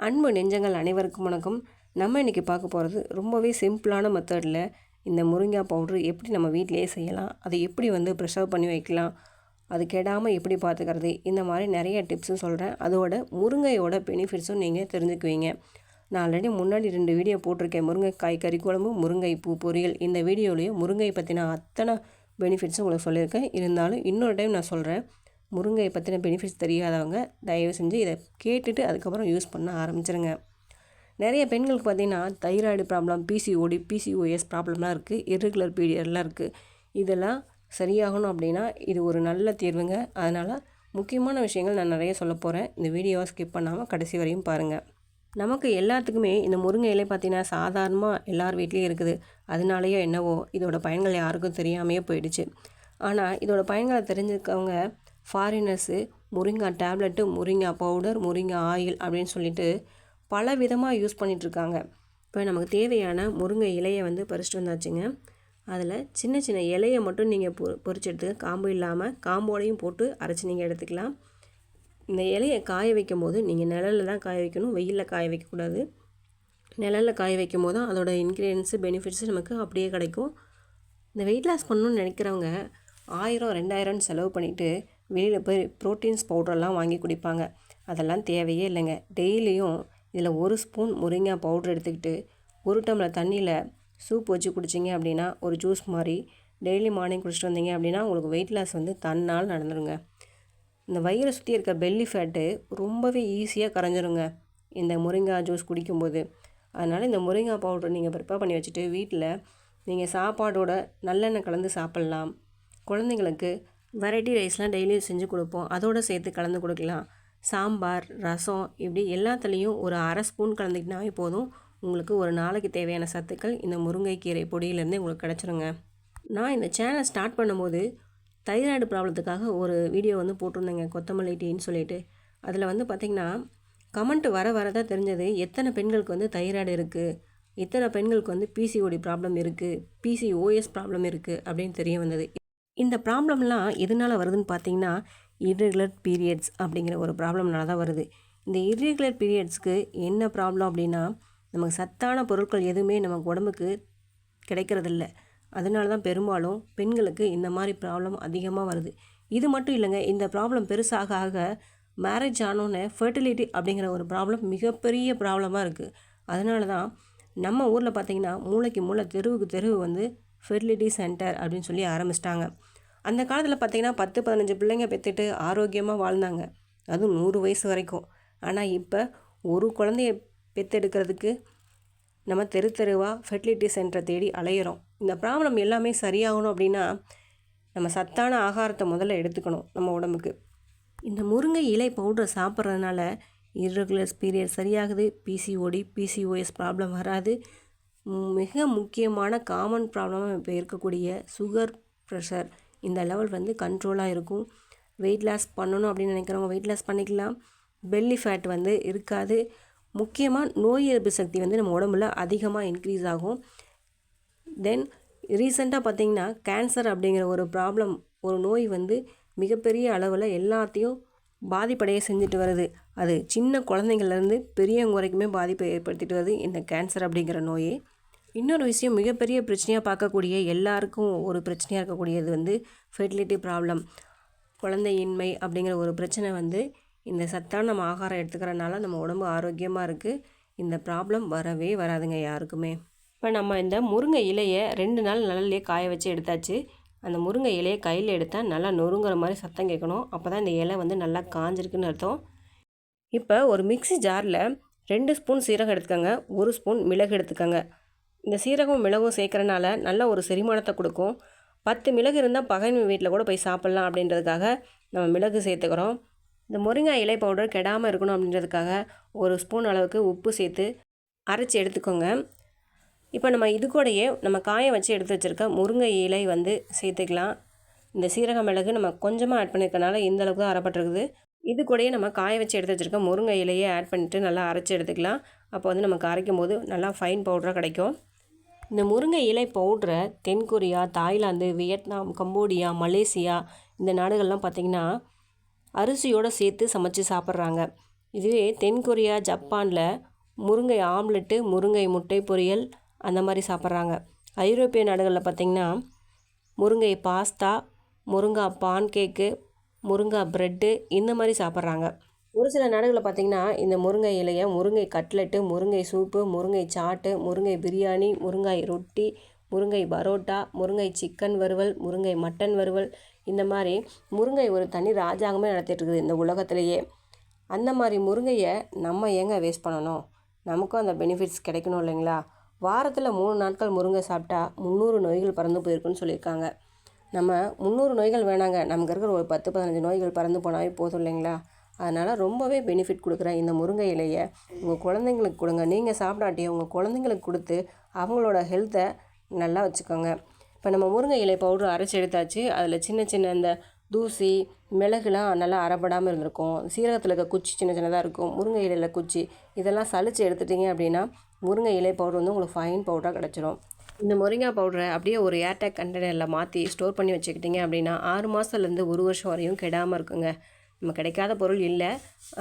அன்பு நெஞ்சங்கள் அனைவருக்கும் வணக்கம். நம்ம இன்றைக்கி பார்க்க போகிறது ரொம்பவே சிம்பிளான மெத்தடில் இந்த முருங்காய் பவுட்ரு எப்படி நம்ம வீட்டிலேயே செய்யலாம், அதை எப்படி ப்ரிசர்வ் பண்ணி வைக்கலாம், அது கெடாமல் எப்படி பார்த்துக்கிறது, இந்த மாதிரி நிறைய டிப்ஸும் சொல்கிறேன். அதோட முருங்கையோட பெனிஃபிட்ஸும் நீங்கள் தெரிஞ்சுக்குவீங்க. நான் ஆல்ரெடி முன்னாடி 2 வீடியோ போட்டிருக்கேன். முருங்கைக்காய் கறி குழம்பு, முருங்கை பூ பொரியல். இந்த வீடியோலேயும் முருங்கை பற்றின அத்தனை பெனிஃபிட்ஸும் உங்களுக்கு சொல்லியிருக்கேன். இருந்தாலும் இன்னொரு டைம் நான் சொல்கிறேன். முருங்கை பற்றின பெனிஃபிட்ஸ் தெரியாதவங்க தயவு செஞ்சு இதை கேட்டுட்டு அதுக்கப்புறம் யூஸ் பண்ண ஆரம்பிச்சிருங்க. நிறைய பெண்களுக்கு பார்த்திங்கன்னா தைராய்டு ப்ராப்ளம், பிசிஓடி, பிசிஓஎஸ் ப்ராப்ளம்லாம் இருக்குது, இர்ரெகுலர் பீரியட்லாம் இருக்குது. இதெல்லாம் சரியாகணும் அப்படின்னா இது ஒரு நல்ல தீர்வுங்க. அதனால் முக்கியமான விஷயங்கள் நான் நிறைய சொல்ல போகிறேன். இந்த வீடியோவை ஸ்கிப் பண்ணாமல் கடைசி வரையும் பாருங்கள். நமக்கு எல்லாத்துக்குமே இந்த முருங்கை இலை பார்த்திங்கன்னா சாதாரணமாக எல்லார் வீட்லேயும் இருக்குது. அதனாலேயோ என்னவோ இதோட பயன்கள் யாருக்கும் தெரியாமையே போயிடுச்சு. ஆனால் இதோட பயன்களை தெரிஞ்சுக்கவங்க ஃபாரினர்ஸு முருங்காய் டேப்லெட்டு, முருங்காய் பவுடர், முருங்காய் ஆயில் அப்படின்னு சொல்லிட்டு பல விதமாக யூஸ் பண்ணிகிட்ருக்காங்க. இப்போ நமக்கு தேவையான முருங்கை இலையை பறிச்சிட்டு வந்தாச்சுங்க. அதில் சின்ன சின்ன இலையை மட்டும் நீங்கள் பொறிச்சு எடுத்துக்க, காம்பு இல்லாமல் காம்போடையும் போட்டு அரைச்சி நீங்கள் எடுத்துக்கலாம். இந்த இலையை காய வைக்கும் போது நீங்கள் நிழலில் தான் காய வைக்கணும், வெயிலில் காய வைக்கக்கூடாது. நிழலில் காய வைக்கும் போது தான் அதோட இன்க்ரீடியன்ஸு பெனிஃபிட்ஸு நமக்கு அப்படியே கிடைக்கும். இந்த வெயிட் லாஸ் பண்ணணுன்னு நினைக்கிறவங்க 1000 2000 செலவு பண்ணிவிட்டு வெளியில் போய் ப்ரோட்டீன்ஸ் பவுடரெல்லாம் வாங்கி குடிப்பாங்க. அதெல்லாம் தேவையே இல்லைங்க. டெய்லியும் இதில் 1 ஸ்பூன் முருங்காய் பவுட்ரு எடுத்துக்கிட்டு 1 டம்ளர் தண்ணியில் சூப் வச்சு குடிச்சிங்க அப்படின்னா, ஒரு ஜூஸ் மாதிரி டெய்லி மார்னிங் குடிச்சிட்டு வந்தீங்க அப்படின்னா உங்களுக்கு வெயிட் லாஸ் தன்னால் நடந்துருங்க. இந்த வயிறை சுற்றி இருக்க பெல்லி ஃபேட்டு ரொம்பவே ஈஸியாக கரைஞ்சிருங்க இந்த முருங்காய் ஜூஸ் குடிக்கும்போது. அதனால் இந்த முருங்காய் பவுட்ரு நீங்கள் ப்ரிப்பேர் பண்ணி வச்சுட்டு வீட்டில் நீங்கள் சாப்பாடோட நல்லெண்ணெய் கலந்து சாப்பிட்லாம். குழந்தைங்களுக்கு வெரைட்டி ரைஸ்லாம் டெய்லியும் செஞ்சு கொடுப்போம், அதோடு சேர்த்து கலந்து கொடுக்கலாம். சாம்பார், ரசம் இப்படி எல்லாத்துலேயும் ஒரு 1/2 ஸ்பூன் கலந்துக்கிட்டாவே போதும். உங்களுக்கு ஒரு நாளைக்கு தேவையான சத்துக்கள் இந்த முருங்கைக்கீரை பொடியிலேருந்தே உங்களுக்கு கிடச்சிருங்க. நான் இந்த சேனலை ஸ்டார்ட் பண்ணும்போது தைராய்டு ப்ராப்ளத்துக்காக ஒரு வீடியோ போட்டிருந்தேங்க, கொத்தமல்லி டீன்னு சொல்லிட்டு. அதில் பார்த்திங்கன்னா கமெண்ட் வர தான் தெரிஞ்சது எத்தனை பெண்களுக்கு தைராய்டு இருக்குது, எத்தனை பெண்களுக்கு பிசிஓடி ப்ராப்ளம் இருக்குது, பிசிஓஎஸ் ப்ராப்ளம் இருக்குது அப்படின்னு தெரிய வந்தது. இந்த ப்ராப்ளம்லாம் எதனால் வருதுன்னு பார்த்தீங்கன்னா இர்ரெகுலர் பீரியட்ஸ் அப்படிங்கிற ஒரு ப்ராப்ளம்னால தான் வருது. இந்த இர்ரெகுலர் பீரியட்ஸ்க்கு என்ன ப்ராப்ளம் அப்படின்னா, நமக்கு சத்தான பொருட்கள் எதுவுமே நமக்கு உடம்புக்கு கிடைக்கிறதில்ல. அதனால தான் பெரும்பாலும் பெண்களுக்கு இந்த மாதிரி ப்ராப்ளம் அதிகமாக வருது. இது மட்டும் இல்லைங்க, இந்த ப்ராப்ளம் பெருசாக ஆக மேரேஜ் ஆனோன்னே ஃபர்டிலிட்டி அப்படிங்கிற ஒரு ப்ராப்ளம் மிகப்பெரிய ப்ராப்ளமாக இருக்குது. அதனால தான் நம்ம ஊரில் பார்த்திங்கன்னா மூளைக்கு மூளை, தெருவுக்கு தெருவு ஃபெர்டிலிட்டி சென்டர் அப்படின்னு சொல்லி ஆரம்பிச்சிட்டாங்க. அந்த காலத்தில் பார்த்திங்கன்னா 10-15 பிள்ளைங்க பெற்றுட்டு ஆரோக்கியமாக வாழ்ந்தாங்க, அதுவும் 100 வயசு வரைக்கும். ஆனால் இப்போ ஒரு குழந்தைய பெற்றெடுக்கிறதுக்கு நம்ம தெருவாக ஃபெர்டிலிட்டி சென்டரை தேடி அலையிறோம். இந்த ப்ராப்ளம் எல்லாமே சரியாகணும் அப்படின்னா நம்ம சத்தான ஆகாரத்தை முதல்ல எடுத்துக்கணும் நம்ம உடம்புக்கு. இந்த முருங்கை இலை பவுடரை சாப்பிட்றதுனால இர்ரெகுலர் பீரியட் சரியாகுது, பிசிஓடி, பிசிஓஎஸ் ப்ராப்ளம் வராது. மிக முக்கியமான காமன் ப்ராப்ளமாக இப்போ இருக்கக்கூடிய சுகர், ப்ரெஷர் இந்த லெவல் கண்ட்ரோலாக இருக்கும். வெயிட் லாஸ் பண்ணணும் அப்படின்னு நினைக்கிறவங்க வெயிட் லாஸ் பண்ணிக்கலாம். பெல்லி ஃபேட் இருக்காது. முக்கியமாக நோய் எதிர்ப்பு சக்தி நம்ம உடம்புல அதிகமாக இன்க்ரீஸ் ஆகும். தென் ரீசெண்டாக பார்த்திங்கன்னா கேன்சர் அப்படிங்கிற ஒரு ப்ராப்ளம், ஒரு நோய் மிகப்பெரிய அளவில் எல்லாத்தையும் பாதிப்படைய செஞ்சுட்டு வருது. அது சின்ன குழந்தைங்கள்லேருந்து பெரியவங்க வரைக்குமே பாதிப்பை ஏற்படுத்திட்டு வருது இந்த கேன்சர் அப்படிங்கிற நோயே. இன்னொரு விஷயம், மிகப்பெரிய பிரச்சனையாக பார்க்கக்கூடிய எல்லாருக்கும் ஒரு பிரச்சனையாக இருக்கக்கூடியது ஃபெர்டிலிட்டி ப்ராப்ளம், குழந்தையின்மை அப்படிங்கிற ஒரு பிரச்சனை இந்த சத்தான நம்ம ஆகாரம் எடுத்துக்கிறனால நம்ம உடம்பு ஆரோக்கியமாக இருக்குது. இந்த ப்ராப்ளம் வரவே வராதுங்க யாருக்குமே. இப்போ நம்ம இந்த முருங்கை இலையை 2 நாள் நிழல்லையே காய வச்சு எடுத்தாச்சு. அந்த முருங்கை இலையை கையில் எடுத்தால் நல்லா நொறுங்குற மாதிரி சத்தம் கேட்கணும். அப்போ தான் இந்த இலை நல்லா காஞ்சிருக்குன்னு அர்த்தம். இப்போ ஒரு மிக்ஸி ஜாரில் 2 ஸ்பூன் சீரகம் எடுத்துக்கோங்க, 1 ஸ்பூன் மிளகு எடுத்துக்கோங்க. இந்த சீரகம் மிளகும் சேர்க்குறனால நல்ல ஒரு செரிமானத்தை கொடுக்கும். 10 மிளகு இருந்தால் பகைமை வீட்டில் கூட போய் சாப்பிட்லாம் அப்படின்றதுக்காக நம்ம மிளகு சேர்த்துக்கிறோம். இந்த முருங்காய் இலை பவுடர் கெடாமல் இருக்கணும் அப்படின்றதுக்காக 1 ஸ்பூன் அளவுக்கு உப்பு சேர்த்து அரைச்சி எடுத்துக்கோங்க. இப்போ நம்ம இது கூடயே நம்ம காய வச்சு எடுத்து வச்சுருக்க முருங்கை இலை சேர்த்துக்கலாம். இந்த சீரக மிளகு நம்ம கொஞ்சமாக ஆட் பண்ணியிருக்கனால இந்த அளவுக்கு தான் அரைப்பட்டிருக்குது. இது கூடயே நம்ம காய வச்சு எடுத்து வச்சுருக்க முருங்கை இலையை ஆட் பண்ணிவிட்டு நல்லா அரைச்சி எடுத்துக்கலாம். அப்போ நமக்கு அரைக்கும் போது நல்லா ஃபைன் பவுடராக கிடைக்கும். இந்த முருங்கை இலை பவுட்ரை தென்கொரியா, தாய்லாந்து, வியட்நாம், கம்போடியா, மலேசியா இந்த நாடுகள்லாம் பார்த்திங்கன்னா அரிசியோடு சேர்த்து சமைச்சு சாப்பிட்றாங்க. இதுவே தென்கொரியா, ஜப்பானில் முருங்கை ஆம்லெட்டு, முருங்கை முட்டை பொரியல் அந்த மாதிரி சாப்பிட்றாங்க. ஐரோப்பிய நாடுகளில் பார்த்திங்கன்னா முருங்கை பாஸ்தா, முருங்காய் பான் கேக்கு, முருங்காய் ப்ரெட்டு இந்த மாதிரி சாப்பிட்றாங்க. ஒரு சில நாடுகளில் பார்த்திங்கன்னா இந்த முருங்கை இலையை முருங்கை கட்லெட்டு, முருங்கை சூப்பு, முருங்கை சாட்டு, முருங்கை பிரியாணி, முருங்கை ரொட்டி, முருங்கை பரோட்டா, முருங்கை சிக்கன் வறுவல், முருங்கை மட்டன் வறுவல் இந்த மாதிரி முருங்கை ஒரு தனி ராஜாங்கமே நடத்திட்டுருக்குது இந்த உலகத்திலேயே. அந்த மாதிரி முருங்கையை நம்ம ஏங்க வேஸ்ட் பண்ணணும்? நமக்கும் அந்த பெனிஃபிட்ஸ் கிடைக்கணும் இல்லைங்களா? வாரத்தில் 3 நாட்கள் முருங்கை சாப்பிட்டா 300 நோய்கள் பறந்து போயிருக்குன்னு சொல்லியிருக்காங்க. நம்ம 300 நோய்கள் வேணாங்க, நமக்கு இருக்கிற ஒரு 10-15 நோய்கள் பறந்து போனாவே போதும் இல்லைங்களா? அதனால் ரொம்பவே பெனிஃபிட் கொடுக்குற இந்த முருங்கை இலையை உங்கள் குழந்தைங்களுக்கு கொடுங்க. நீங்கள் சாப்பிடாட்டியும் உங்கள் குழந்தைங்களுக்கு கொடுத்து அவங்களோட ஹெல்த்தை நல்லா வச்சுக்கோங்க. இப்போ நம்ம முருங்கை இலை பவுட்ரு அரைச்சி எடுத்தாச்சு. அதில் சின்ன சின்ன இந்த தூசி, மிளகுலாம் நல்லா அரைப்படாமல் இருந்திருக்கும். சீரகத்தில் இருக்க குச்சி சின்ன சின்னதாக இருக்கும். முருங்கை இலையில் குச்சி இதெல்லாம் சலித்து எடுத்துட்டிங்க அப்படின்னா முருங்கை இலை பவுட்ரு வந்து உங்களுக்கு ஃபைன் பவுடராக கிடச்சிரும். இந்த முருங்கை பவுடரை அப்படியே ஒரு ஏர்டேக் கண்டெய்னரில் மாற்றி ஸ்டோர் பண்ணி வச்சுக்கிட்டிங்க அப்படின்னா 6 மாதத்துலேருந்து 1 வருஷம் வரையும் கெடாமல் இருக்குங்க. நம்ம கிடைக்காத பொருள் இல்லை,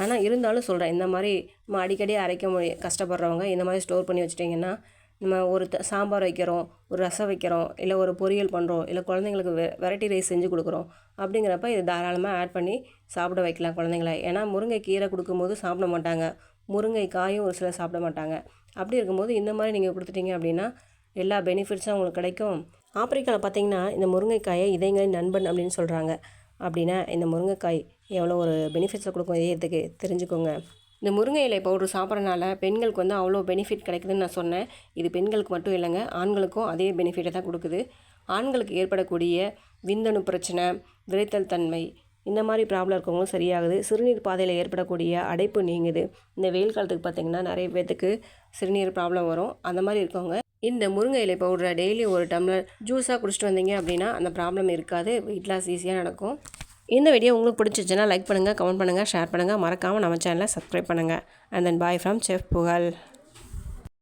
ஆனால் இருந்தாலும் சொல்கிறேன், இந்த மாதிரி நம்ம அடிக்கடி அரைக்க கஷ்டப்படுறவங்க இந்த மாதிரி ஸ்டோர் பண்ணி வச்சிட்டிங்கன்னா, நம்ம ஒரு சாம்பார் வைக்கிறோம், ஒரு ரசம் வைக்கிறோம், இல்லை ஒரு பொரியல் பண்ணுறோம், இல்லை குழந்தைங்களுக்கு வெரைட்டி ரைஸ் செஞ்சு கொடுக்குறோம் அப்படிங்கிறப்ப இது தாராளமாக ஆட் பண்ணி சாப்பிட வைக்கலாம் குழந்தைங்கள. ஏன்னா முருங்கை கீரை கொடுக்கும்போது சாப்பிட மாட்டாங்க, முருங்கை காயும் ஒரு சிலர் சாப்பிட மாட்டாங்க. அப்படி இருக்கும்போது இந்த மாதிரி நீங்கள் கொடுத்துட்டிங்க அப்படின்னா எல்லா பெனிஃபிட்ஸும் அவங்களுக்கு கிடைக்கும். ஆப்பிரிக்காவில் பார்த்திங்கன்னா இந்த முருங்கைக்காயை இதயங்களின் நண்பன் அப்படின்னு சொல்கிறாங்க. அப்படின்னா இந்த முருங்கைக்காய் எவ்வளோ ஒரு பெனிஃபிட்ஸை கொடுக்கும் இதயத்துக்கு தெரிஞ்சுக்கோங்க. இந்த முருங்கை இலை பவுட்ரு சாப்பிட்றனால பெண்களுக்கு வந்து அவ்வளோ பெனிஃபிட் கிடைக்குதுன்னு நான் சொன்னேன். இது பெண்களுக்கு மட்டும் இல்லைங்க, ஆண்களுக்கும் அதே பெனிஃபிட்டை தான் கொடுக்குது. ஆண்களுக்கு ஏற்படக்கூடிய விந்தணு பிரச்சனை, விரைத்தல் தன்மை இந்த மாதிரி ப்ராப்ளம் இருக்கவங்களும் சரியாகுது. சிறுநீர் பாதையில் ஏற்படக்கூடிய அடைப்பு நீங்குது. இந்த வெயில் காலத்துக்கு பார்த்திங்கன்னா நிறைய பேர்த்துக்கு சிறுநீர் ப்ராப்ளம் வரும். அந்த மாதிரி இருக்கவங்க இந்த முருங்கை இலை பவுடரை டெய்லி ஒரு டம்ளர் ஜூஸாக குடிச்சிட்டு வந்தீங்க அப்படின்னா அந்த ப்ராப்ளம் இருக்காது. வெயிட் லாஸ் ஈஸியாக நடக்கும். இந்த வீடியோ உங்களுக்கு பிடிச்சிச்சுன்னா லைக் பண்ணுங்கள், கமெண்ட் பண்ணுங்கள், ஷேர் பண்ணுங்கள். மறக்காமல் நம்ம சேனலை சப்ஸ்கிரைப் பண்ணுங்கள். And then bye from chef புகழ்.